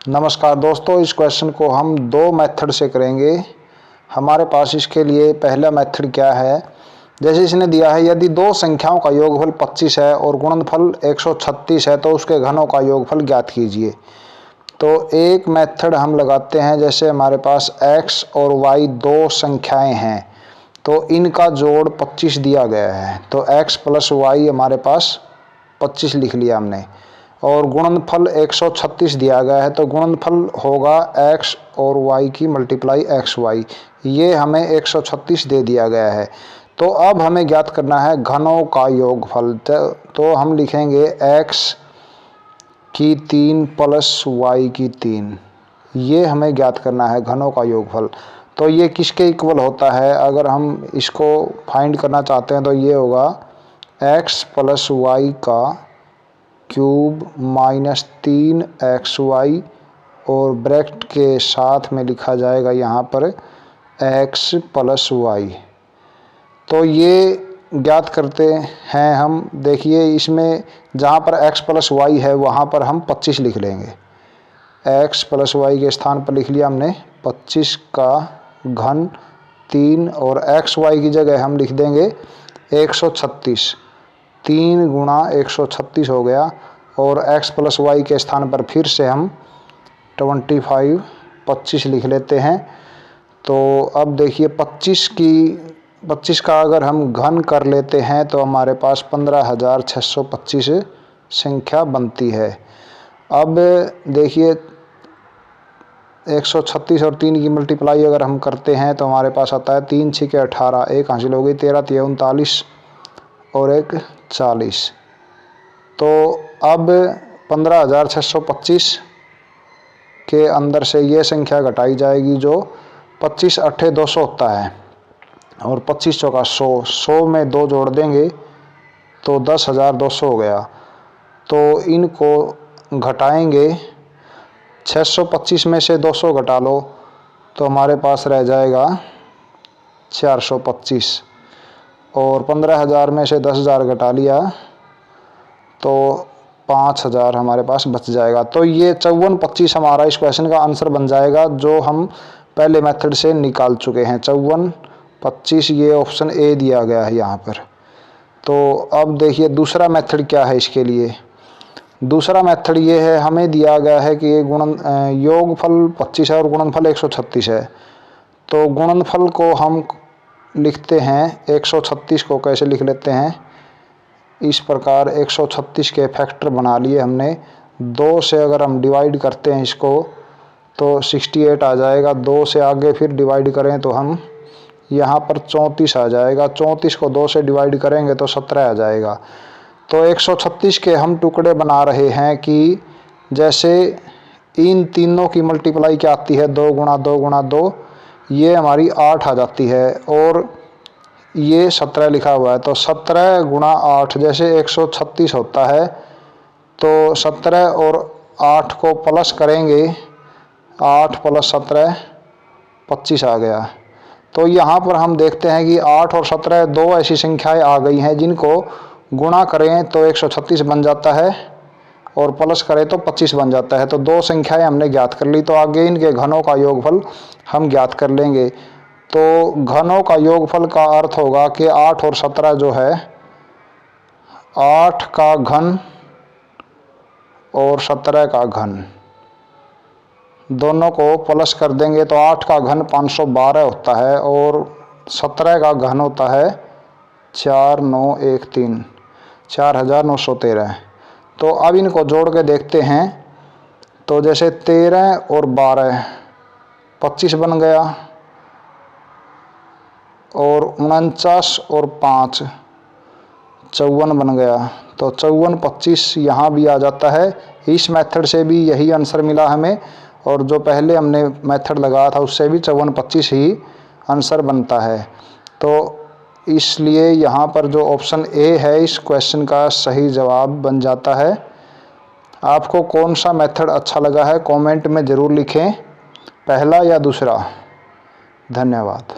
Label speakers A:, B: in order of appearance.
A: नमस्कार दोस्तों, इस क्वेश्चन को हम दो मेथड से करेंगे। हमारे पास इसके लिए पहला मेथड क्या है, जैसे इसने दिया है यदि दो संख्याओं का योगफल 25 है और गुणनफल 136 है तो उसके घनों का योगफल ज्ञात कीजिए। तो एक मेथड हम लगाते हैं, जैसे हमारे पास x और y दो संख्याएं हैं तो इनका जोड़ 25 दिया गया है, तो x प्लस वाई हमारे पास 25 लिख लिया हमने, और गुणनफल 136 दिया गया है तो गुणनफल होगा x और y की मल्टीप्लाई xy, ये हमें 136 दे दिया गया है। तो अब हमें ज्ञात करना है घनों का योगफल। तो हम लिखेंगे x की 3 प्लस y की 3, ये हमें ज्ञात करना है घनों का योगफल। तो ये किसके इक्वल होता है, अगर हम इसको फाइंड करना चाहते हैं तो ये होगा x प्लस वाई का क्यूब माइनस 3xy और ब्रैकेट के साथ में लिखा जाएगा यहाँ पर x प्लस वाई। तो ये ज्ञात करते हैं हम। देखिए इसमें जहाँ पर x प्लस वाई है वहाँ पर हम 25 लिख लेंगे, x प्लस वाई के स्थान पर लिख लिया हमने 25 का घन 3, और एक्स वाई की जगह हम लिख देंगे 136, 3 गुणा 136 हो गया, और x प्लस वाई के स्थान पर फिर से हम 25 लिख लेते हैं। तो अब देखिए 25 का अगर हम घन कर लेते हैं तो हमारे पास 15,625 संख्या बनती है। अब देखिए 136 और 3 की मल्टीप्लाई अगर हम करते हैं तो हमारे पास आता है 3 6 के 18, एक हासिल हो गई, 13 3 39 और एक 40। तो अब 15,625 के अंदर से ये संख्या घटाई जाएगी जो 25 8 200 होता है, और 25 चौका 100, 100 में 2 जोड़ देंगे तो 10,200 हो गया। तो इनको घटाएंगे, 625 में से 200 घटा लो तो हमारे पास रह जाएगा 425, और 15,000 में से 10,000 घटा लिया तो 5,000 हमारे पास बच जाएगा। तो ये 5425 हमारा इस क्वेश्चन का आंसर बन जाएगा जो हम पहले मेथड से निकाल चुके हैं। 5425 ये ऑप्शन ए दिया गया है यहाँ पर। तो अब देखिए दूसरा मेथड क्या है इसके लिए। दूसरा मेथड ये है, हमें दिया गया है कि योगफल 25 है और गुणनफल 136 है। तो गुणनफल को हम लिखते हैं 136 को कैसे लिख लेते हैं, इस प्रकार 136 के फैक्टर बना लिए हमने। 2 से अगर हम डिवाइड करते हैं इसको तो 68 आ जाएगा, 2 से आगे फिर डिवाइड करें तो हम यहाँ पर 34 आ जाएगा, 34 को 2 से डिवाइड करेंगे तो 17 आ जाएगा। तो 136 के हम टुकड़े बना रहे हैं कि जैसे इन तीनों की मल्टीप्लाई क्या आती है, 2 गुणा 2 गुणा 2, ये हमारी 8 आ जाती है, और ये 17 लिखा हुआ है। तो 17 गुणा 8 जैसे 136 होता है, तो 17 और 8 को प्लस करेंगे, 8 प्लस 17 25 आ गया। तो यहाँ पर हम देखते हैं कि 8 और 17 दो ऐसी संख्याएं आ गई हैं जिनको गुणा करें तो 136 बन जाता है और प्लस करें तो 25 बन जाता है। तो दो संख्याएं हमने ज्ञात कर ली, तो आगे इनके घनों का योगफल हम ज्ञात कर लेंगे। तो घनों का योगफल का अर्थ होगा कि 8 और 17 जो है, 8 का घन और 17 का घन दोनों को प्लस कर देंगे तो 8 का घन 512 होता है और 17 का घन होता है 4913, 4913। तो अब इनको जोड़ के देखते हैं, तो जैसे 13 और 12 25 बन गया, और 49 और 5 54 बन गया। तो 54 25 यहाँ भी आ जाता है। इस मेथड से भी यही आंसर मिला हमें, और जो पहले हमने मेथड लगाया था उससे भी 54 25 ही आंसर बनता है। तो इसलिए यहाँ पर जो ऑप्शन ए है इस क्वेश्चन का सही जवाब बन जाता है। आपको कौन सा मेथड अच्छा लगा है कमेंट में ज़रूर लिखें, पहला या दूसरा। धन्यवाद।